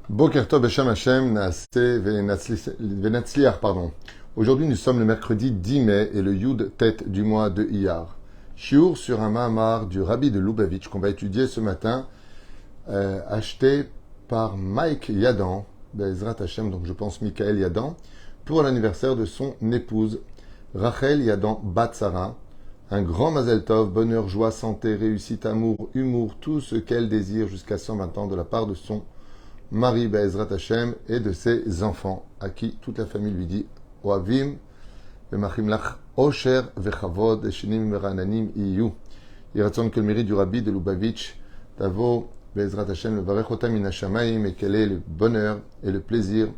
Boker Tov Beshem Hashem Naaseh Venatzliach, pardon. Aujourd'hui, nous sommes le mercredi 10 mai et le Yud tête du mois de Iyar. Shiur sur un Mahamar du Rabbi de Lubavitch qu'on va étudier ce matin, acheté par Mike Yadan, Bezrat Hashem, donc je pense Michael Yadan, pour l'anniversaire de son épouse Rachel Yadan Batsara. Un grand Mazel Tov, bonheur, joie, santé, réussite, amour, humour, tout ce qu'elle désire jusqu'à 120 ans de la part de son Marie Be'ezrat Hashem et de ses enfants, à qui toute la famille lui dit Oavim, Vemachim Lach, Osher, Vechavod, Eshinim, Merananim, Iyu. Il raconte que le mérite du Rabbi de Lubavitch, Tavo, Be'ezrat Hashem, le Varechotam Minashamayim, et quel est le bonheur et le plaisir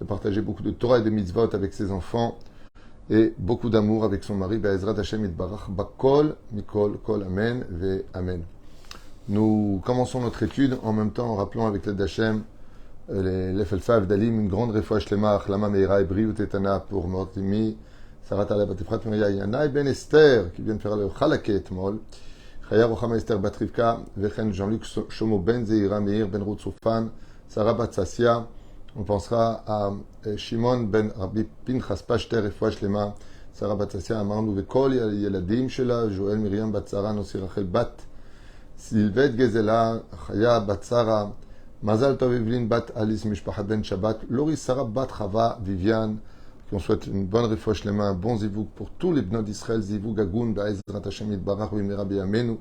de partager beaucoup de Torah et de mitzvot avec ses enfants et beaucoup d'amour avec son mari, Be'ezrat Hashem, Itbarach, Bakol, Mikol, Kol, Amen, Ve Amen. Nous commençons notre étude en même temps en rappelant avec l'aide d'Hachem l'Efel Dalim, une grande réfoua shlema, Achlama Meira et Briut Etana pour Mortimi, Sarat Ala Batifrat Miria Yana et Ben Esther qui vient de faire le Chalaket Mol, Chaya Rochama Esther Batrivka, Vechen Jean-Luc Shomo Ben Zeira Meir Ben Ruth Soufan, Sarah Batsassia. On pensera à Shimon Ben Rabbi Pinchas Pashter réfoua shlema, Sarah Batsassia, Amarnu Vekol Yeladim Shela, Joël Miriam Batsara, Nossi Rachel Bat. Sylvette Gezela, Chaya Batsara, Mazal Tov Evelyn Bat Alice Mishpachat Ben Shabbat, Loris Sarah Bat Chava Viviane, qu'on souhaite une bonne réfoua shlema, un bon zivouk pour tous les bnot d'Israël, zivouk Agun, Ba'ezrat Hashem Yitbarach V'imera B'yamenu,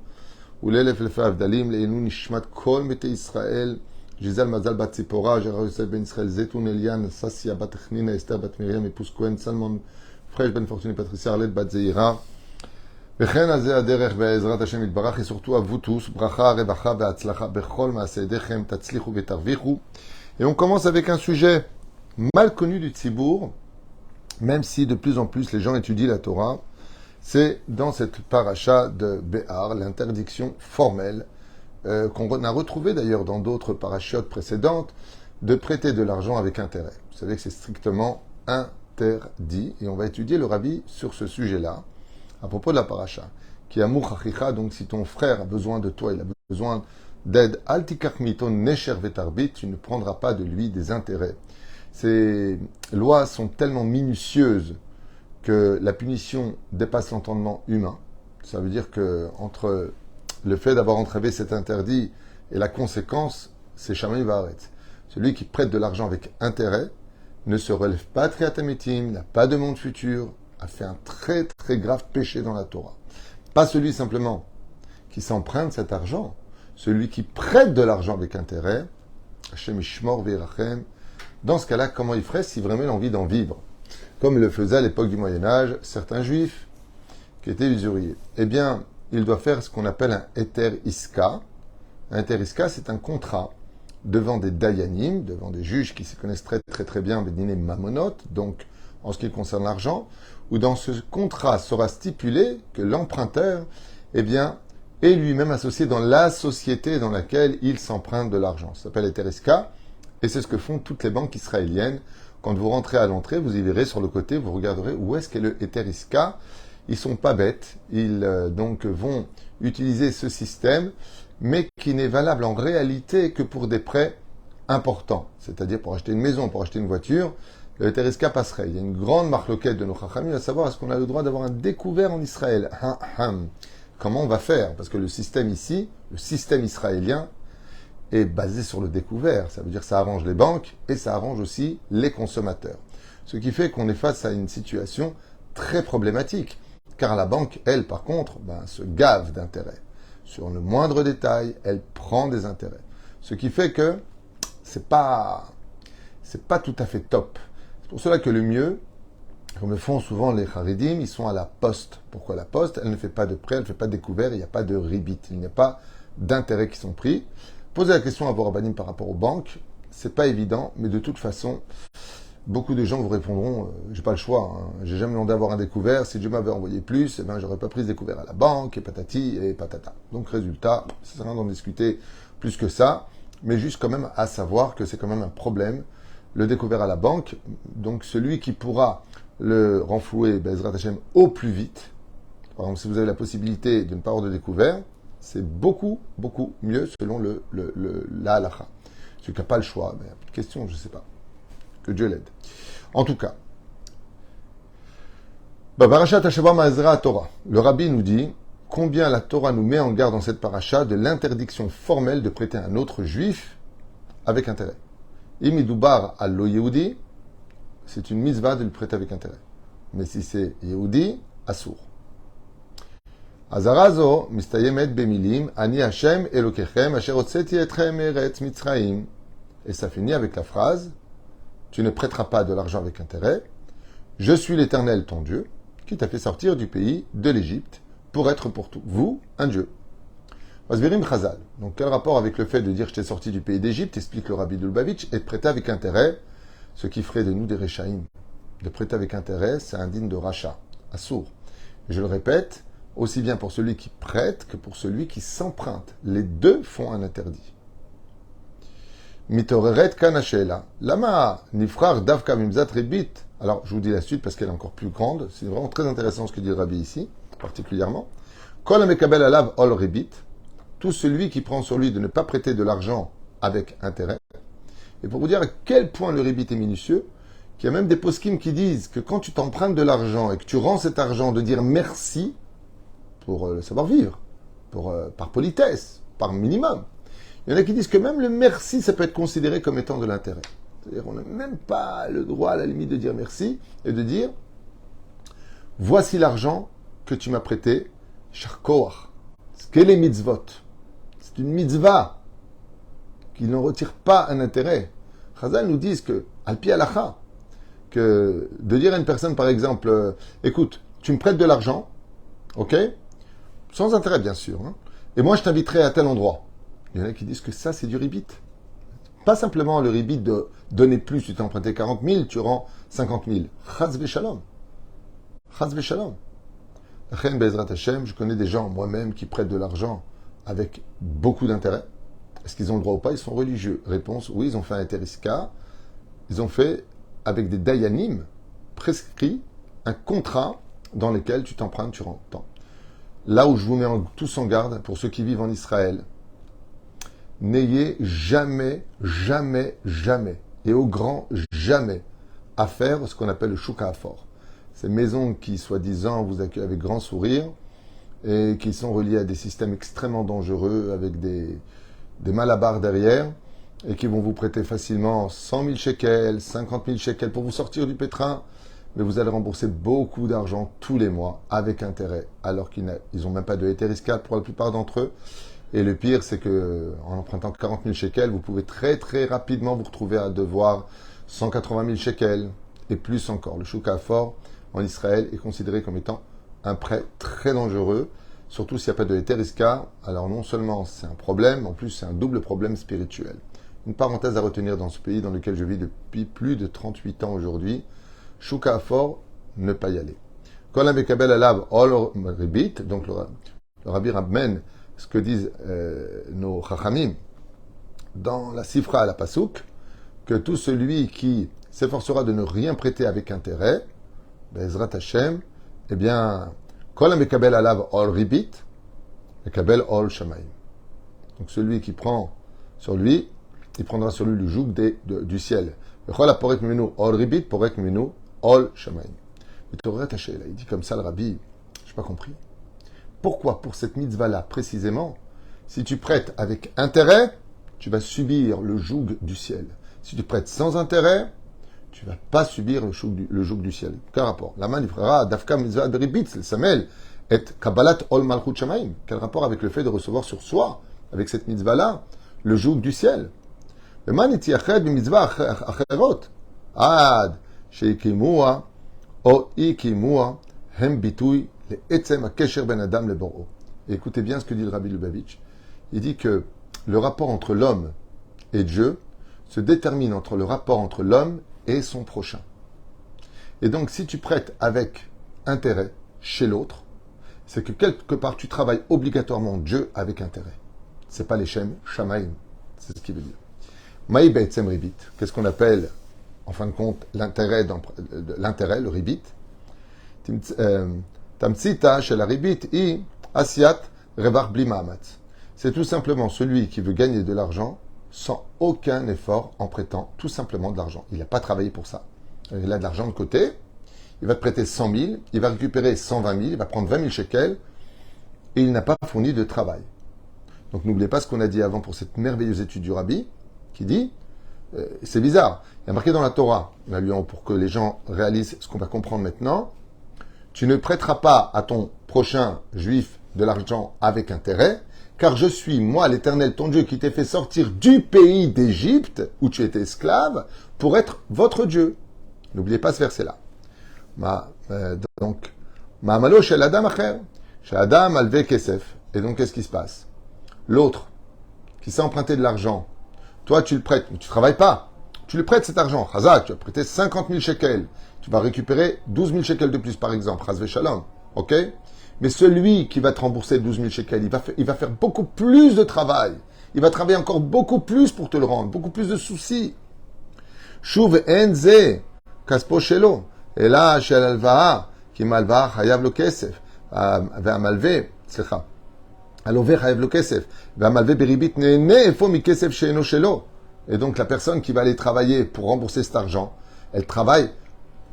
Ulelef Lefa Avdalim, Leinu Nishmat Kol Mete Israël, Gisèle Mazal Bat Zipora, Gérard Yosef Ben Israël, Zetoun Eliane, Sassia Bat Chnina, Esther Bat Miriam, épouse Cohen, Salmon, Fresh Ben Fortuné, Patricia Arlette Bat Zeira, et surtout à vous tous, bracha, revacha, ve'atzlacha, bechol, ma'aseidechem, tatzlichu, ve'tarvichu. Et on commence avec un sujet mal connu du Tzibour, même si de plus en plus les gens étudient la Torah. C'est dans cette paracha de Béhar, l'interdiction formelle, qu'on a retrouvée d'ailleurs dans d'autres parachiotes précédentes, de prêter de l'argent avec intérêt. Vous savez que c'est strictement interdit, et on va étudier le Rabbi sur ce sujet-là. À propos de la paracha, qui amour chachicha, donc si ton frère a besoin de toi, il a besoin d'aide, altikach miton nesher vetarbit, tu ne prendras pas de lui des intérêts. Ces lois sont tellement minutieuses que la punition dépasse l'entendement humain. Ça veut dire que entre le fait d'avoir entravé cet interdit et la conséquence, c'est Shammai Vaaret. Celui qui prête de l'argent avec intérêt ne se relève pas triatamétim, n'a pas de monde futur, a fait un très très grave péché dans la Torah. Pas celui simplement qui s'emprunte cet argent, celui qui prête de l'argent avec intérêt, Hashem Ishmor Ve'irachem. Dans ce cas-là, comment il ferait si vraiment il a envie d'en vivre? Comme le faisaient à l'époque du Moyen-Âge certains juifs qui étaient usuriers. Eh bien, il doit faire ce qu'on appelle un Heter Iska. Un Heter Iska, c'est un contrat devant des Dayanim, devant des juges qui se connaissent très très très bien, Bédiné Mamonot, donc en ce qui concerne l'argent, où dans ce contrat sera stipulé que l'emprunteur, eh bien, est lui-même associé dans la société dans laquelle il s'emprunte de l'argent. Ça s'appelle Eteriska, et c'est ce que font toutes les banques israéliennes. Quand vous rentrez à l'entrée, vous y verrez sur le côté, vous regarderez où est-ce qu'est le Eteriska. Ils sont pas bêtes, ils donc vont utiliser ce système, mais qui n'est valable en réalité que pour des prêts importants, c'est-à-dire pour acheter une maison, pour acheter une voiture. Le Eteriska passerait. Il y a une grande marloquette de nos chachamim à savoir est-ce qu'on a le droit d'avoir un découvert en Israël. Comment on va faire? Parce que le système ici, le système israélien, est basé sur le découvert. Ça veut dire que ça arrange les banques et ça arrange aussi les consommateurs. Ce qui fait qu'on est face à une situation très problématique. Car la banque, elle, par contre, se gave d'intérêts. Sur le moindre détail, elle prend des intérêts. Ce qui fait que c'est pas tout à fait top. C'est pour cela que le mieux, comme le font souvent les Haridim, ils sont à la poste. Pourquoi la poste? Elle ne fait pas de prêt, elle ne fait pas de découvert, il n'y a pas de ribit, il n'y a pas d'intérêts qui sont pris. Posez la question à vos rabbanim par rapport aux banques, c'est pas évident, mais de toute façon, beaucoup de gens vous répondront, j'ai pas le choix, j'ai jamais demandé d'avoir un découvert, si Dieu m'avait envoyé plus, j'aurais pas pris ce découvert à la banque, et patati et patata. Donc résultat, ça sert à rien d'en discuter plus que ça, mais juste quand même à savoir que c'est quand même un problème. Le découvert à la banque, donc celui qui pourra le renflouer, Bezrat Hashem, au plus vite. Par exemple, si vous avez la possibilité de ne pas avoir de découvert, c'est beaucoup, beaucoup mieux selon la halakha. celui qui n'a pas le choix, mais question, je ne sais pas. Que Dieu l'aide. En tout cas, Parashat Hashavah Ma'azra Torah. Le rabbi nous dit combien la Torah nous met en garde dans cette paracha de l'interdiction formelle de prêter un autre juif avec intérêt. Imidubar al-lo Yehudi, c'est une mitzvah de le prêter avec intérêt. Mais si c'est Yehudi, assour. Azarazo mistayemet bemilim ani Hashem Elokechem asher hotzeti etchem eretz Mitzrayim. Et ça finit avec la phrase tu ne prêteras pas de l'argent avec intérêt. Je suis l'Éternel ton Dieu qui t'a fait sortir du pays de l'Égypte pour être pour vous un Dieu. Masbirim Chazal. Donc quel rapport avec le fait de dire je t'ai sorti du pays d'Égypte, explique le Rabbi de Lubavitch, et de prêter avec intérêt, ce qui ferait de nous des Réchaïm. De prêter avec intérêt, c'est indigne de rachat, assour. Je le répète, aussi bien pour celui qui prête que pour celui qui s'emprunte. Les deux font un interdit. Mitoreret kanashela. Lama nifrar davka mimzat ribit. Alors, je vous dis la suite parce qu'elle est encore plus grande. C'est vraiment très intéressant ce que dit le Rabbi ici, particulièrement. Kol amekabel alav ol ribit. Tout celui qui prend sur lui de ne pas prêter de l'argent avec intérêt. Et pour vous dire à quel point le ribit est minutieux, qu'il y a même des poskim qui disent que quand tu t'empruntes de l'argent et que tu rends cet argent, de dire merci pour le savoir-vivre, par politesse, par minimum. Il y en a qui disent que même le merci, ça peut être considéré comme étant de l'intérêt. C'est-à-dire qu'on n'a même pas le droit, à la limite, de dire merci et de dire voici l'argent que tu m'as prêté, Sharkoach. Ce qu'est les mitzvot. C'est une mitzvah qui ne retire pas un intérêt. Chazal nous disent que, al-pi halacha, que de dire à une personne, par exemple, écoute, tu me prêtes de l'argent, ok, sans intérêt bien sûr, hein, et moi je t'inviterai à tel endroit. Il y en a qui disent que ça c'est du ribit. Pas simplement le ribit de donner plus, tu t'es emprunté 40 000, tu rends 50 000. Chaz v'shalom. Chaz v'shalom. Chen Bezrat Hashem, je connais des gens moi-même qui prêtent de l'argent avec beaucoup d'intérêt. Est-ce qu'ils ont le droit ou pas? Ils sont religieux. Réponse, oui, ils ont fait un eteriska. Ils ont fait, avec des dayanim, prescrit un contrat dans lequel tu t'empruntes, tu rends tant. Là où je vous mets tous en garde, pour ceux qui vivent en Israël, n'ayez jamais, jamais, jamais, et au grand jamais, à faire ce qu'on appelle le chouka fort. Ces maisons qui, soi-disant, vous accueillent avec grand sourire et qui sont reliées à des systèmes extrêmement dangereux avec des malabars derrière et qui vont vous prêter facilement 100 000 shekels, 50 000 shekels pour vous sortir du pétrin, mais vous allez rembourser beaucoup d'argent tous les mois avec intérêt, alors qu'ils n'ont même pas de hétériscal pour la plupart d'entre eux. Et le pire, c'est que en empruntant 40 000 shekels, vous pouvez très très rapidement vous retrouver à devoir 180 000 shekels et plus encore. Le chouka fort en Israël est considéré comme étant un prêt très dangereux, surtout s'il n'y a pas de héteriska. Alors non seulement c'est un problème, en plus c'est un double problème spirituel. Une parenthèse à retenir dans ce pays dans lequel je vis depuis plus de 38 ans aujourd'hui, chouka fort, ne pas y aller. Kol hamekabel alav ol ribit, donc le Rabbi ramène ce que disent nos chachamim dans la sifra à la pasouk, que tout celui qui s'efforcera de ne rien prêter avec intérêt, Bezrat Hashem, eh bien, kol hamekabel alav ol ribit, mekabel ol shamayim. Donc celui qui prend sur lui, il prendra sur lui le joug du ciel. Kol haporek mimenu ol ribit, porek mimenu ol shamayim. Il dit comme ça le rabbi, je n'ai pas compris. Pourquoi pour cette mitzvah-là, précisément, si tu prêtes avec intérêt, tu vas subir le joug du ciel. Si tu prêtes sans intérêt, tu ne vas pas subir le joug du ciel. Quel rapport? La main frère Dafka mitzvah de ribit, le samel, et kabbalat ol malchut shamaim. Quel rapport avec le fait de recevoir sur soi, avec cette mitzvah-là, le joug du ciel? Le man iti ached mitzvah acherot. Ad sheikimua o ikimua hem bitui le etzem akesher ben adam le boro. Écoutez bien ce que dit le Rabbi Lubavitch. Il dit que le rapport entre l'homme et Dieu se détermine entre le rapport entre l'homme et son prochain. Et donc, si tu prêtes avec intérêt chez l'autre, c'est que quelque part tu travailles obligatoirement Dieu avec intérêt. C'est pas les shem, shamaim. C'est ce qu'il veut dire. Maï be'etzem ribit. Qu'est-ce qu'on appelle, en fin de compte, l'intérêt, le ribit? Tamtsita chez la ribit i asiat revar bli maamatz. C'est tout simplement celui qui veut gagner de l'argent sans aucun effort en prêtant tout simplement de l'argent. Il n'a pas travaillé pour ça. Il a de l'argent de côté, il va te prêter 100 000, il va récupérer 120 000, il va prendre 20 000 shekels et il n'a pas fourni de travail. Donc n'oubliez pas ce qu'on a dit avant pour cette merveilleuse étude du Rabbi qui dit, c'est bizarre, il y a marqué dans la Torah, pour que les gens réalisent ce qu'on va comprendre maintenant, tu ne prêteras pas à ton prochain juif de l'argent avec intérêt, car je suis, moi, l'Éternel, ton Dieu, qui t'ai fait sortir du pays d'Égypte, où tu étais esclave, pour être votre Dieu. N'oubliez pas ce verset-là. Donc, Ma'amalo shel Adam acher, shel Adam alve kesef. Et donc, qu'est-ce qui se passe? L'autre, qui s'est emprunté de l'argent, toi, tu le prêtes, mais tu ne travailles pas. Tu lui prêtes cet argent. Chazak, tu as prêté 50 000 shekels. Tu vas récupérer 12 000 shekels de plus, par exemple. Chaz v'shalom. OK? Mais celui qui va te rembourser 12 000 shekels, il va faire beaucoup plus de travail. Il va travailler encore beaucoup plus pour te le rendre. Beaucoup plus de soucis. Shuv enze kaspo shelo. Et là, shel alva'a, ki malva'a chayav lo kesef. Ve'amalve, slicha. הלווה חייב לו כסף, והמלווה בריבית נהנה אפוא מכסף שאינו שלו. Et donc la personne qui va aller travailler pour rembourser cet argent, elle travaille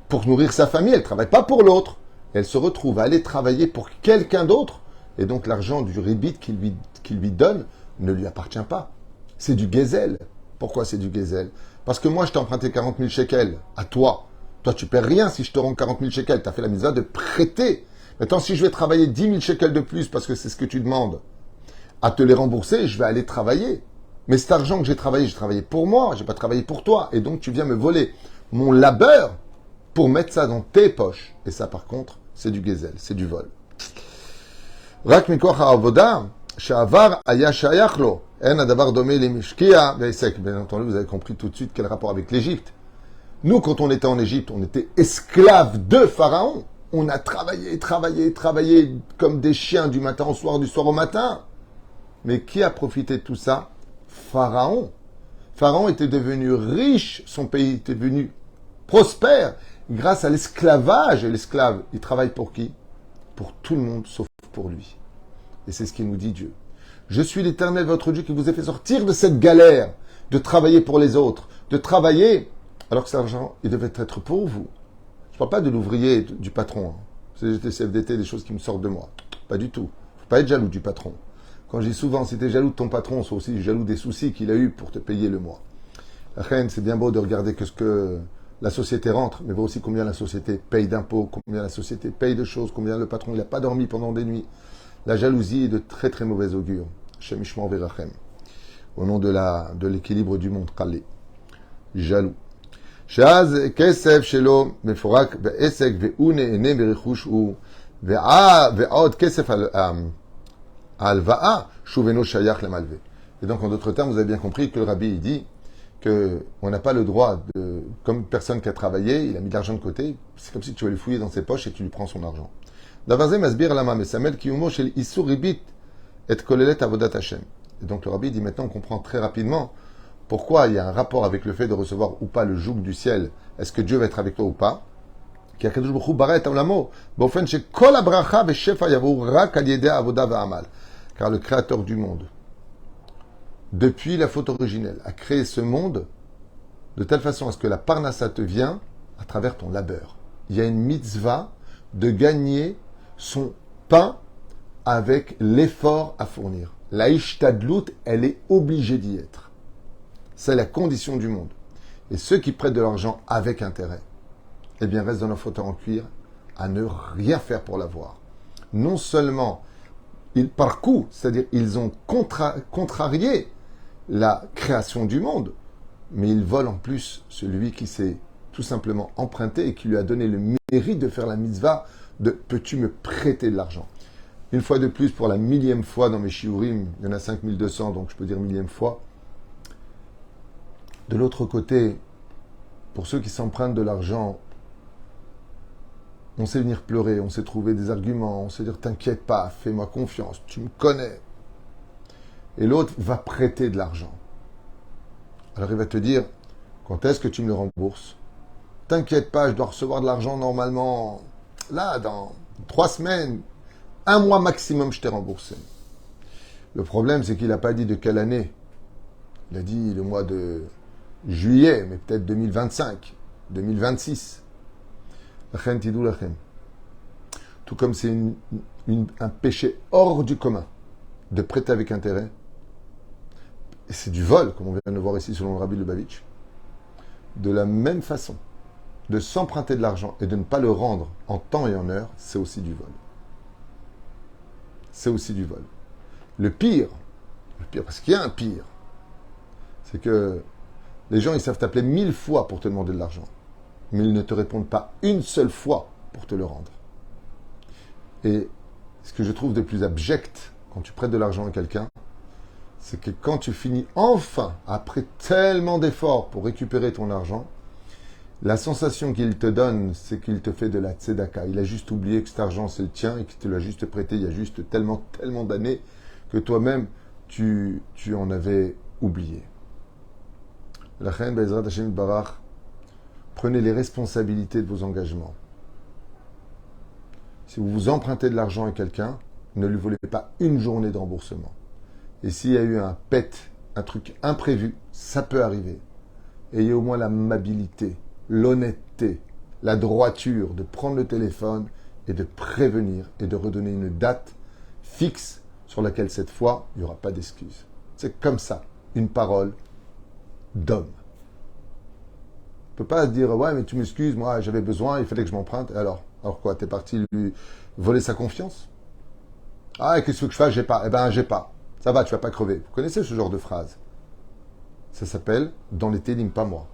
pour nourrir sa famille, elle ne travaille pas pour l'autre. Elle se retrouve à aller travailler pour quelqu'un d'autre, et donc l'argent du ribit qu'il lui donne ne lui appartient pas. C'est du gezel. Pourquoi c'est du gezel? Parce que moi je t'ai emprunté 40 000 shekels à toi. Toi tu perds rien si je te rends 40 000 shekels. Tu as fait la mitzvah de prêter. Maintenant, si je vais travailler 10 000 shekels de plus, parce que c'est ce que tu demandes, à te les rembourser, je vais aller travailler. Mais cet argent que j'ai travaillé pour moi, j'ai pas travaillé pour toi. Et donc, tu viens me voler mon labeur pour mettre ça dans tes poches. Et ça, par contre, c'est du gezel, c'est du vol. Rak mikoch ha'avoda, she'avar haya shayach lo, en hadavar domé lemishkia ve'esek. Bien entendu, vous avez compris tout de suite quel rapport avec l'Égypte. Nous, quand on était en Égypte, on était esclaves de Pharaon. On a travaillé comme des chiens du matin au soir, du soir au matin. Mais qui a profité de tout ça? Pharaon. Pharaon était devenu riche, son pays était devenu prospère grâce à l'esclavage. Et l'esclave, il travaille pour qui? Pour tout le monde, sauf pour lui. Et c'est ce qu'il nous dit Dieu. Je suis l'Éternel, votre Dieu, qui vous a fait sortir de cette galère, de travailler pour les autres, de travailler, alors que cet argent, il devait être pour vous. Je ne parle pas de l'ouvrier, du patron. Hein. C'est des CFDT, des choses qui me sortent de moi. Pas du tout. Il ne faut pas être jaloux du patron. Quand je dis souvent, si tu es jaloux de ton patron, sois aussi jaloux des soucis qu'il a eu pour te payer le mois. La reine, c'est bien beau de regarder que ce que la société rentre, mais voit aussi combien la société paye d'impôts, combien la société paye de choses, combien le patron il n'a pas dormi pendant des nuits. La jalousie est de très très mauvais augure. Shem Ishmael Verachem. Au nom de l'équilibre du monde, Khalé. Jaloux. שאז כסף שלו מפורק בעסק והוא נהנה ברכוש הוא ועוד כסף ההלוואה שוב אינו שייך למלווה. Et donc en d'autres termes, vous avez bien compris que le rabbi il dit qu'on n'a pas le droit de, comme personne qui a travaillé, il a mis de l'argent de côté, c'est comme si tu vas lui fouiller dans ses poches et tu lui prends son argent. דבר זה מסביר למה מסמל קיומו של איסור ריבית את כוללת עבודת השם. Et donc le rabbi dit maintenant on comprend très rapidement pourquoi il y a un rapport avec le fait de recevoir ou pas le joug du ciel. Est-ce que Dieu va être avec toi ou pas? Car le Créateur du monde, depuis la faute originelle, a créé ce monde de telle façon à ce que la parnassa te vient à travers ton labeur. Il y a une mitzvah de gagner son pain avec l'effort à fournir. La ishtadlut, elle est obligée d'y être. C'est la condition du monde. Et ceux qui prêtent de l'argent avec intérêt, eh bien, restent dans leur fauteuil en cuir à ne rien faire pour l'avoir. Non seulement, par coup, c'est-à-dire ils ont contrarié la création du monde, mais ils volent en plus celui qui s'est tout simplement emprunté et qui lui a donné le mérite de faire la mitzvah de « peux-tu me prêter de l'argent ?» Une fois de plus, pour la millième fois dans mes shiurim, il y en a 5200, donc je peux dire millième fois. De l'autre côté, pour ceux qui s'empruntent de l'argent, on sait venir pleurer, on sait trouver des arguments, on sait dire t'inquiète pas, fais-moi confiance, tu me connais. Et l'autre va prêter de l'argent. Alors il va te dire, quand est-ce que tu me le rembourses? T'inquiète pas, je dois recevoir de l'argent normalement, là, dans 3 semaines, 1 mois maximum, je t'ai remboursé. Le problème, c'est qu'il n'a pas dit de quelle année. Il a dit le mois de juillet, mais peut-être 2025, 2026. Lachem tidou lachem. Tout comme c'est un péché hors du commun de prêter avec intérêt. Et c'est du vol, comme on vient de le voir ici selon le Rabbi Lubavitch. De la même façon, de s'emprunter de l'argent et de ne pas le rendre en temps et en heure, c'est aussi du vol. C'est aussi du vol. Le pire, parce qu'il y a un pire, c'est que les gens, ils savent t'appeler 1000 fois pour te demander de l'argent, mais ils ne te répondent pas une seule fois pour te le rendre. Et ce que je trouve de plus abject quand tu prêtes de l'argent à quelqu'un, c'est que quand tu finis enfin, après tellement d'efforts pour récupérer ton argent, la sensation qu'il te donne, c'est qu'il te fait de la tzedaka. Il a juste oublié que cet argent, c'est le tien et qu'il te l'a juste prêté il y a juste tellement d'années que toi-même, tu en avais oublié. La reine Bezrat Hashem Barach, prenez les responsabilités de vos engagements. Si vous vous empruntez de l'argent à quelqu'un, ne lui volez pas une journée de remboursement. Et s'il y a eu un un truc imprévu, ça peut arriver. Ayez au moins l'amabilité, l'honnêteté, la droiture de prendre le téléphone et de prévenir et de redonner une date fixe sur laquelle cette fois, il n'y aura pas d'excuse. C'est comme ça, une parole d'homme. On ne peut pas dire, ouais, mais tu m'excuses, moi j'avais besoin, il fallait que je m'emprunte. Alors quoi, t'es parti lui voler sa confiance? Ah, qu'est-ce que tu veux que je fasse? J'ai pas. Eh ben, j'ai pas. Ça va, tu vas pas crever. Vous connaissez ce genre de phrase? Ça s'appelle, dans les Télim, pas moi,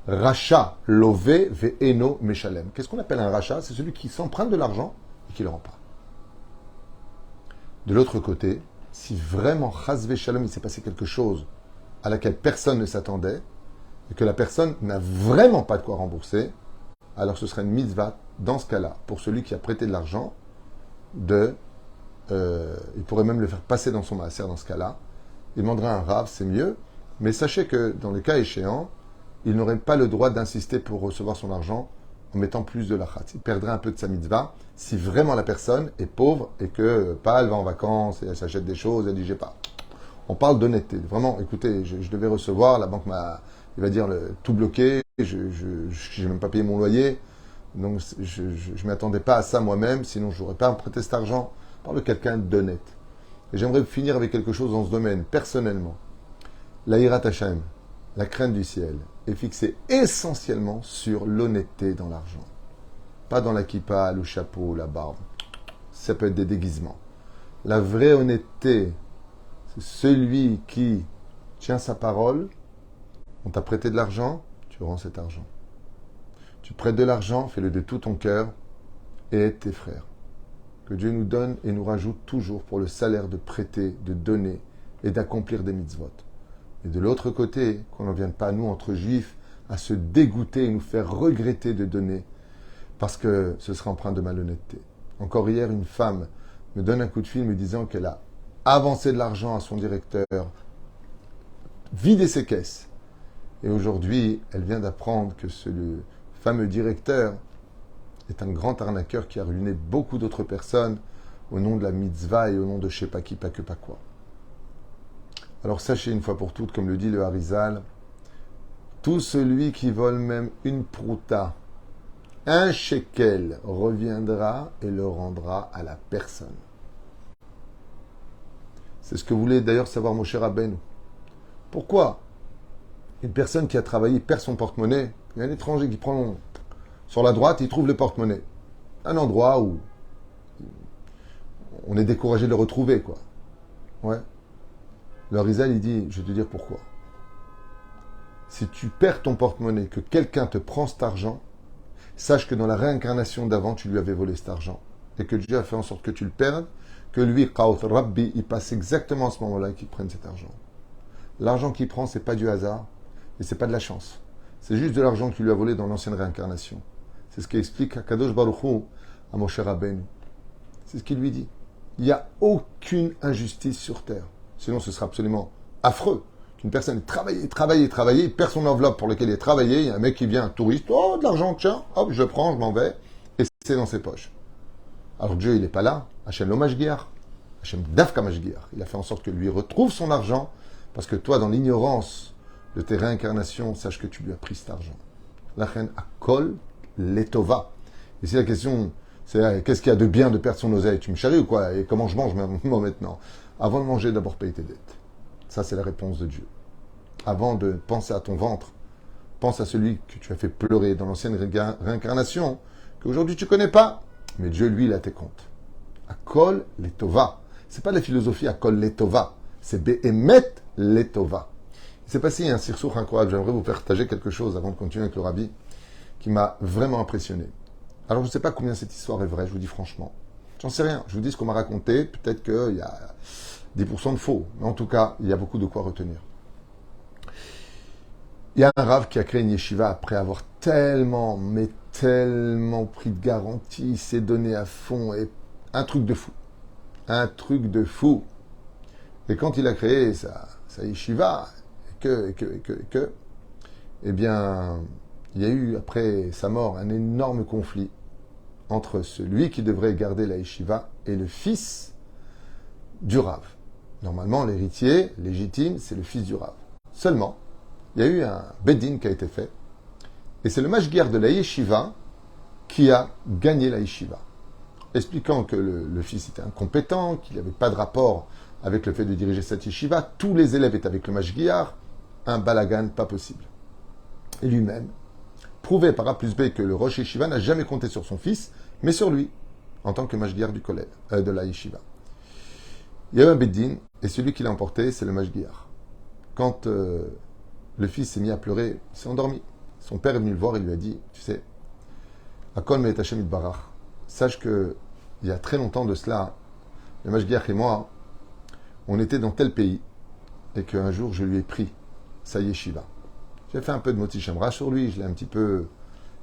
Racha lové ve'eno meshalem. Qu'est-ce qu'on appelle un rachat? C'est celui qui s'emprunte de l'argent et qui ne le rend pas. De l'autre côté, si vraiment, chas ve'shalom, il s'est passé quelque chose à laquelle personne ne s'attendait, et que la personne n'a vraiment pas de quoi rembourser, alors ce serait une mitzvah, dans ce cas-là, pour celui qui a prêté de l'argent, il pourrait même le faire passer dans son maaser dans ce cas-là. Il demanderait un rav, c'est mieux, mais sachez que dans le cas échéant, il n'aurait pas le droit d'insister pour recevoir son argent en mettant plus de la chatz. Il perdrait un peu de sa mitzvah si vraiment la personne est pauvre et que pas elle va en vacances et elle s'achète des choses, elle dit j'ai pas. On parle d'honnêteté. Vraiment, écoutez, je devais recevoir, la banque il va dire tout bloqué, je n'ai même pas payé mon loyer, donc je ne m'attendais pas à ça moi-même, sinon je n'aurais pas prêté cet argent. On parle de quelqu'un d'honnête. Et j'aimerais finir avec quelque chose dans ce domaine, personnellement. La Hirat Hashem, la crainte du ciel, est fixée essentiellement sur l'honnêteté dans l'argent. Pas dans la kippa, le chapeau, la barbe. Ça peut être des déguisements. La vraie honnêteté, c'est celui qui tient sa parole. On t'a prêté de l'argent, tu rends cet argent. Tu prêtes de l'argent, fais-le de tout ton cœur et aide tes frères. Que Dieu nous donne et nous rajoute toujours pour le salaire de prêter, de donner et d'accomplir des mitzvot. Et de l'autre côté, qu'on n'en vienne pas, nous, entre juifs, à se dégoûter et nous faire regretter de donner parce que ce serait empreint de malhonnêteté. Encore hier, une femme me donne un coup de fil me disant qu'elle a avancé de l'argent à son directeur, vidé ses caisses. Et aujourd'hui, elle vient d'apprendre que le fameux directeur est un grand arnaqueur qui a ruiné beaucoup d'autres personnes au nom de la mitzvah et au nom de je sais pas qui, pas que pas quoi. Alors sachez une fois pour toutes, comme le dit le Harizal, tout celui qui vole même une prouta, un shekel, reviendra et le rendra à la personne. C'est ce que voulait d'ailleurs savoir Moshe Rabbeinu. Pourquoi une personne qui a travaillé perd son porte-monnaie? Il y a un étranger qui prend sur la droite, il trouve le porte-monnaie. Un endroit où on est découragé de le retrouver, quoi. Ouais. Le Harizal, il dit, je vais te dire pourquoi. Si tu perds ton porte-monnaie, que quelqu'un te prend cet argent, sache que dans la réincarnation d'avant, tu lui avais volé cet argent. Et que Dieu a fait en sorte que tu le perdes, que lui, Qaut Rabbi, il passe exactement à ce moment-là qu'il prenne cet argent. L'argent qu'il prend, c'est pas du hasard, et c'est pas de la chance. C'est juste de l'argent qu'il lui a volé dans l'ancienne réincarnation. C'est ce qu'explique Kadosh Baruch Hu à Moshe Rabbeinu. C'est ce qu'il lui dit. Il n'y a aucune injustice sur terre. Sinon, ce sera absolument affreux qu'une personne ait travaillé, perd son enveloppe pour laquelle il a travaillé, il y a un mec qui vient, un touriste, oh, de l'argent, tiens, hop, je prends, je m'en vais, et c'est dans ses poches. Alors Dieu, il n'est pas là. Hachem lo mashgiach. Hachem dafka mashgiach. Il a fait en sorte que lui retrouve son argent, Parce que toi, dans l'ignorance de tes réincarnations, sache que tu lui as pris cet argent. La reine Akol Letova. Et si la question, c'est qu'est-ce qu'il y a de bien de perdre son oseille? Tu me charries ou quoi? Et comment je mange maintenant? Avant de manger, d'abord paye tes dettes. Ça, c'est la réponse de Dieu. Avant de penser à ton ventre, pense à celui que tu as fait pleurer dans l'ancienne réincarnation, qu'aujourd'hui tu ne connais pas. Mais Dieu, lui, il a tes comptes. Akol Letova. C'est pas de la philosophie Akol Letova. C'est Behemet Letova. Il s'est passé un sursour incroyable. J'aimerais vous partager quelque chose avant de continuer avec le Rabbi, qui m'a vraiment impressionné. Alors, je ne sais pas combien cette histoire est vraie, je vous dis franchement. J'en sais rien. Je vous dis ce qu'on m'a raconté. Peut-être qu'il y a 10% de faux. Mais en tout cas, il y a beaucoup de quoi retenir. Il y a un Rav qui a créé une yeshiva après avoir tellement pris de garantie, il s'est donné à fond. Et un truc de fou. Un truc de fou. Et quand il a créé sa yeshiva, eh bien, il y a eu, après sa mort, un énorme conflit entre celui qui devrait garder la yeshiva et le fils du Rav. Normalement, l'héritier légitime, c'est le fils du Rav. Seulement, il y a eu un beddin qui a été fait, et c'est le mashgiach de la yeshiva qui a gagné la yeshiva, expliquant que le fils était incompétent, qu'il n'avait pas de rapport avec le fait de diriger cette yeshiva, tous les élèves étaient avec le mashgiach, un balagan pas possible. Et lui-même prouvait par A plus B que le Rosh Yeshiva n'a jamais compté sur son fils, mais sur lui, en tant que mashgiach du collège, de la yeshiva. Il y a eu un beddin, et celui qui l'a emporté, c'est le mashgiach. Quand le fils s'est mis à pleurer, il s'est endormi. Son père est venu le voir et lui a dit, tu sais, Akol Me'et Hashem Yitbarach, sache que il y a très longtemps de cela, le mashgiach et moi, on était dans tel pays, et qu'un jour je lui ai pris sa yeshiva. J'ai fait un peu de moti shamra sur lui, je l'ai un petit peu,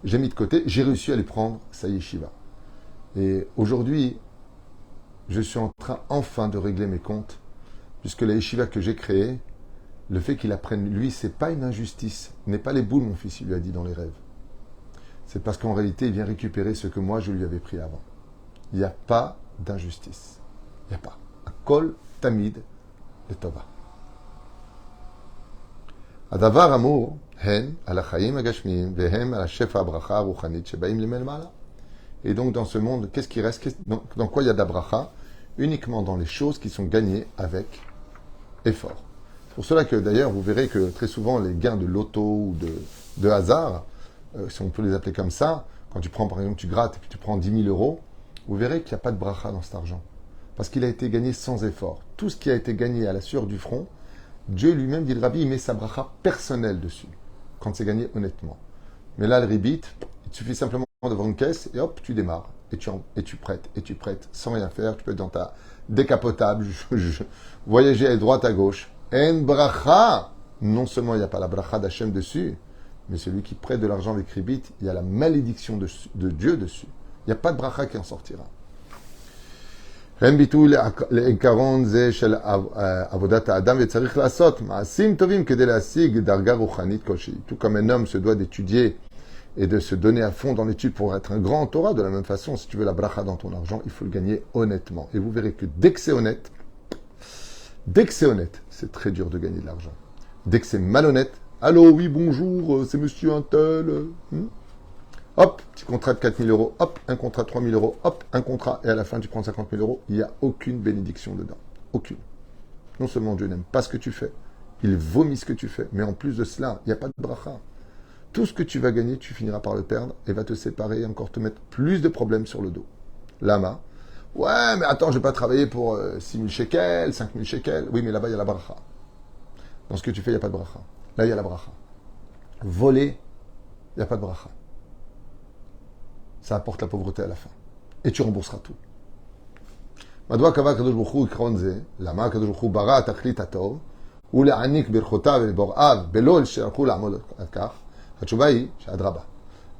j'ai mis de côté, j'ai réussi à lui prendre sa yeshiva. Et aujourd'hui, je suis en train enfin de régler mes comptes, puisque la yeshiva que j'ai créée, le fait qu'il apprenne lui, c'est pas une injustice. N'est pas les boules, mon fils, il lui a dit dans les rêves. C'est parce qu'en réalité, il vient récupérer ce que moi, je lui avais pris avant. Il n'y a pas d'injustice. Il n'y a pas. Akol Tamid et Tova. Adavar Amour, Hen, ala Chaim Agashmim, Vehem, ala Shefa Abracha, Ruchanit, Shebaim Limel Mala. Et donc, dans ce monde, qu'est-ce qui reste? Dans quoi il y a d'abracha? Uniquement dans les choses qui sont gagnées avec effort. C'est pour cela que, d'ailleurs, vous verrez que très souvent, les gains de loto ou de hasard, si on peut les appeler comme ça, quand tu prends, par exemple, tu grattes et puis tu prends 10 000 euros, vous verrez qu'il n'y a pas de bracha dans cet argent. Parce qu'il a été gagné sans effort. Tout ce qui a été gagné à la sueur du front, Dieu lui-même, dit le Rabbi, il met sa bracha personnelle dessus, quand c'est gagné honnêtement. Mais là, le ribit, il suffit simplement d'avoir une caisse et hop, tu démarres. Et tu prêtes, sans rien faire. Tu peux être dans ta décapotable, voyager à droite, à gauche. En bracha, non seulement il n'y a pas la bracha d'Hachem dessus, mais celui qui prête de l'argent avec ribit, il y a la malédiction de Dieu dessus. Il n'y a pas de bracha qui en sortira. Tout comme un homme se doit d'étudier et de se donner à fond dans l'étude pour être un grand Torah, de la même façon, si tu veux la bracha dans ton argent, il faut le gagner honnêtement. Et vous verrez que dès que c'est honnête, c'est très dur de gagner de l'argent. Dès que c'est malhonnête, allô, oui, bonjour, c'est monsieur un tel. Hop, petit contrat de 4 000 euros, hop, un contrat de 3 000 euros, hop, un contrat, et à la fin, tu prends 50 000 euros. Il n'y a aucune bénédiction dedans. Aucune. Non seulement Dieu n'aime pas ce que tu fais, il vomit ce que tu fais, mais en plus de cela, il n'y a pas de bracha. Tout ce que tu vas gagner, tu finiras par le perdre et va te séparer et encore te mettre plus de problèmes sur le dos. Lama. Ouais, mais attends, je vais pas travailler pour 6 000 shekels, 5 000 shekels. Oui, mais là-bas, il y a la bracha. Dans ce que tu fais, il n'y a pas de bracha. Là, il y a la bracha. Voler, il n'y a pas de bracha. Ça apporte la pauvreté à la fin. Et tu rembourseras tout. מדוע קבע הקדוש ברוך הוא עקרון זה? למה הקדוש ברוך הוא ברא התכלית הטוב ולהעניק ברכותיו ולבוראיו בלא שיצטרכו לעמוד על כך? התשובה היא שאדרבה.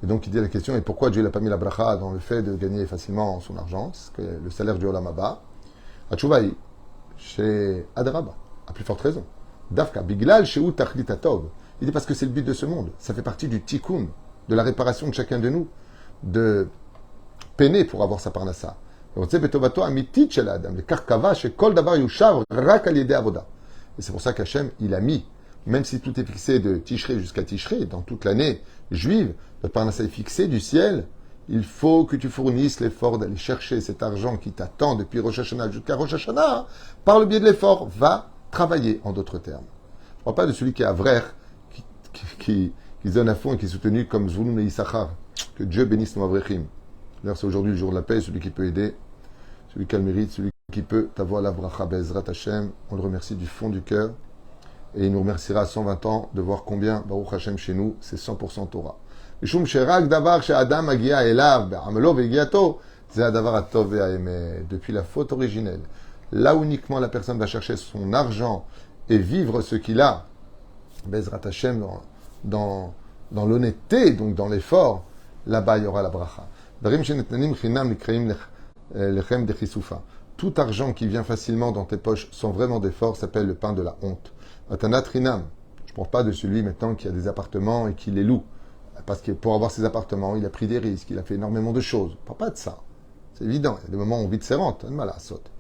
Et donc il dit la question, et pourquoi Dieu n'a pas mis la bracha dans le fait de gagner facilement son argent, que le salaire du Olam Haba? התשובה היא שאדרבה, à plus forte raison. דווקא בגלל שהוא תכלית הטוב. Il dit parce que c'est le but de ce monde. Ça fait partie du tikkun, de la réparation de chacun de nous, de peiner pour avoir sa parnassa. רוצה בטובתו האמיתית של האדם, וכך קבע שכל דבר יושב רק על ידי עבודה. Et c'est pour ça qu'Hachem, il a mis, même si tout est fixé de Tishré jusqu'à Tishré, dans toute l'année juive, le Parnassah est fixé du ciel, il faut que tu fournisses l'effort d'aller chercher cet argent qui t'attend depuis Rosh Hashanah jusqu'à Rosh Hashanah, par le biais de l'effort, va travailler, en d'autres termes. Je ne parle pas de celui qui est à Vrer, qui se donne à fond et qui est soutenu comme Zvouloun et Issachar. Que Dieu bénisse nos Avrechim. D'ailleurs, c'est aujourd'hui le jour de la paix, celui qui peut aider, celui qui a le mérite, celui qui peut t'avoir la bracha Bezrat Hashem. On le remercie du fond du cœur. Et il nous remerciera à 120 ans de voir combien Baruch Hashem chez nous, c'est 100% Torah. Mishum sherak davar she'adam agia elav be'amelo ve'giato, c'est adavar atov ve'aemet. Depuis la faute originelle, là où uniquement la personne va chercher son argent et vivre ce qu'il a, Bezrat Hashem, dans l'honnêteté, donc dans l'effort, là-bas il y aura la bracha. Tout argent qui vient facilement dans tes poches sans vraiment d'effort s'appelle le pain de la honte. Matanat Rinam. Je ne parle pas de celui maintenant qui a des appartements et qui les loue. Parce que pour avoir ces appartements, il a pris des risques, il a fait énormément de choses. Je ne parle pas de ça. C'est évident. Il y a des moments où on vit de ses rentes. Mal à saute.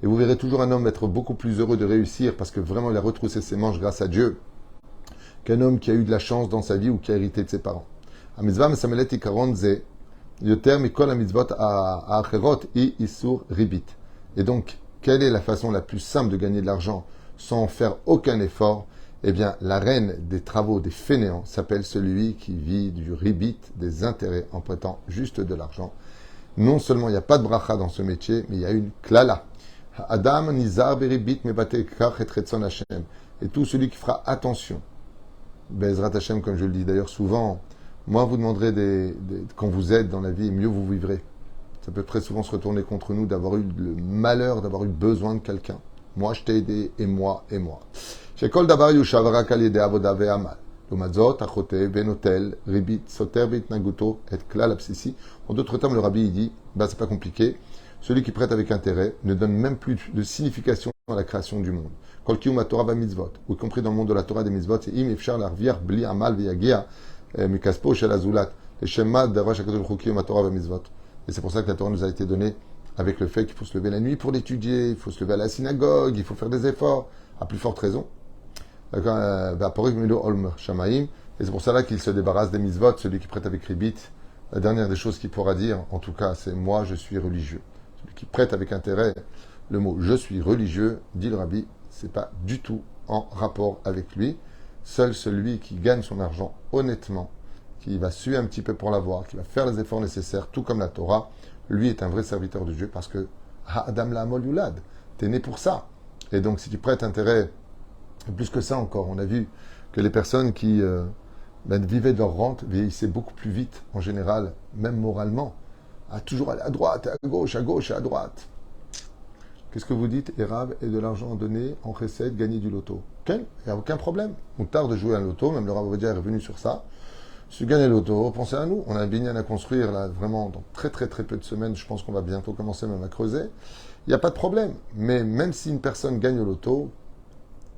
Et vous verrez toujours un homme être beaucoup plus heureux de réussir parce que vraiment il a retroussé ses manches grâce à Dieu qu'un homme qui a eu de la chance dans sa vie ou qui a hérité de ses parents. Et donc, quelle est la façon la plus simple de gagner de l'argent sans faire aucun effort? Eh bien, la reine des travaux des fainéants s'appelle celui qui vit du ribit, des intérêts, en prêtant juste de l'argent. Non seulement il n'y a pas de bracha dans ce métier, mais il y a une klala. Adam nizar beribit mebate kach et retzon Hashem. Et tout celui qui fera attention, Bezrat Hashem, comme je le dis d'ailleurs souvent, moins vous demanderez quand vous êtes dans la vie, mieux vous vivrez. Ça peut très souvent se retourner contre nous d'avoir eu le malheur, d'avoir eu besoin de quelqu'un. Moi, je t'ai aidé, et moi, et moi. Shekol davar yushav rak al yedei avoda ve'amal. L'omazot, achote, benotel, ribit, soter beitnaguto, et klal absissi. En d'autres termes, le rabbi, il dit, c'est pas compliqué. Celui qui prête avec intérêt ne donne même plus de signification à la création du monde. Kol kiyum haTorah v'mitzvot, ou y compris dans le monde de la Torah des mitzvot, c'est im efshar l'arviar bli amal ve'yagia mikaspo shel azulat. Le shema davash hakadosh baruch hu kiyum haTorah v'mitzvot. Et c'est pour ça que la Torah nous a été donnée avec le fait qu'il faut se lever la nuit pour l'étudier, il faut se lever à la synagogue, il faut faire des efforts, à plus forte raison. Et c'est pour ça qu'il se débarrasse des mitzvot, celui qui prête avec ribit. La dernière des choses qu'il pourra dire, en tout cas, c'est moi je suis religieux. Celui qui prête avec intérêt le mot je suis religieux, dit le rabbi, c'est pas du tout en rapport avec lui. Seul celui qui gagne son argent honnêtement, qui va suer un petit peu pour l'avoir, qui va faire les efforts nécessaires, tout comme la Torah, lui est un vrai serviteur de Dieu parce que Adam la amol yulad, t'es né pour ça. Et donc si tu prêtes intérêt, plus que ça encore, on a vu que les personnes qui vivaient de leur rente vieillissaient beaucoup plus vite en général, même moralement, à toujours aller à droite, à gauche et à droite. Qu'est-ce que vous dites, Erav, et de l'argent donné en recette, gagner du loto? Il n'y a aucun problème. On tarde de jouer à un loto, même le Rav Ovadia est revenu sur ça. Si tu gagnes le loto, pensez à nous. On a un binyan à construire, là, vraiment, dans très très très peu de semaines. Je pense qu'on va bientôt commencer même à creuser. Il n'y a pas de problème. Mais même si une personne gagne le loto,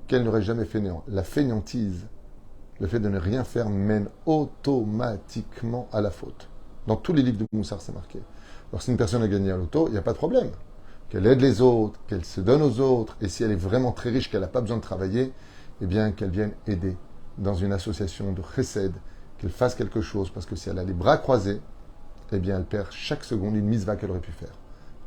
qu'elle n'aurait jamais fainéant, la fainéantise, le fait de ne rien faire, mène automatiquement à la faute. Dans tous les livres de Moussar, c'est marqué. Alors si une personne a gagné un loto, il n'y a pas de problème. Qu'elle aide les autres, qu'elle se donne aux autres, et si elle est vraiment très riche, qu'elle n'a pas besoin de travailler, eh bien qu'elle vienne aider dans une association de chesed, qu'elle fasse quelque chose, parce que si elle a les bras croisés, eh bien elle perd chaque seconde une mitzvah qu'elle aurait pu faire.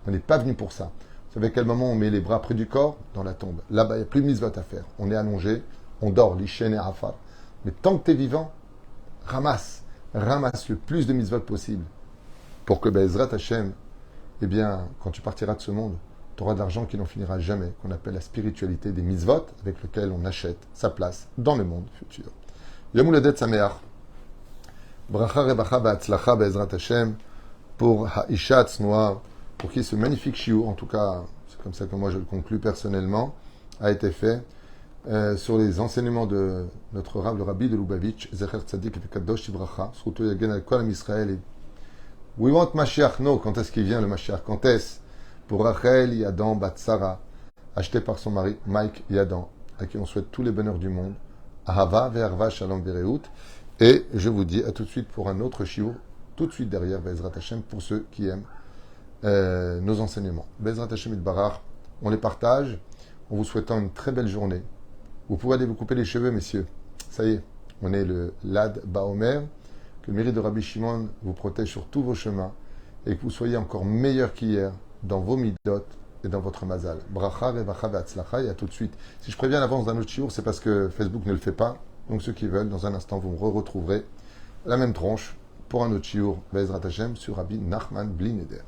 On n'est pas venu pour ça. Vous savez à quel moment on met les bras près du corps? Dans la tombe. Là-bas, il n'y a plus de mitzvah à faire. On est allongé, on dort, l'ishen et afar. Mais tant que tu es vivant, ramasse le plus de mitzvot possible, pour que Bezrat Hashem, eh bien, quand tu partiras de ce monde, tu auras de l'argent qui n'en finira jamais, qu'on appelle la spiritualité des mitzvot, avec lequel on achète sa place dans le monde futur. Yom Holadet Sameach. Bracha rebacha ba'atzlacha be'ezrat Hashem pour Haisha Tznoa, pour qui ce magnifique shiur, en tout cas, c'est comme ça que moi je le conclus personnellement, a été fait sur les enseignements de notre Rav, le Rabbi de Lubavitch, Zecher Tzadik et Kadosh Tibracha, surtout Yagen al Kol Am Israël. We want Mashiach, no, quand est-ce qu'il vient le Mashiach? Quand est-ce? Pour Rachel Yadan Batsara, acheté par son mari Mike Yadan, à qui on souhaite tous les bonheurs du monde. Ahava ve'arva shalom ve'reut. Et je vous dis à tout de suite pour un autre shiur, tout de suite derrière Bezrat Hashem, pour ceux qui aiment nos enseignements. Bezrat Hashem Itbarach, on les partage en vous souhaitant une très belle journée. Vous pouvez aller vous couper les cheveux, messieurs. Ça y est, on est le Lad Baomer. Que le mérite de Rabbi Shimon vous protège sur tous vos chemins et que vous soyez encore meilleurs qu'hier dans vos midot et dans votre mazal. Bracha, revacha, ve'atzlacha, et à tout de suite. Si je préviens à l'avance d'un autre shiur, c'est parce que Facebook ne le fait pas. Donc ceux qui veulent, dans un instant, vous me retrouverez la même tronche pour un autre shiur, Be'ezrat Hashem, sur Rabbi Nachman Bli Neder.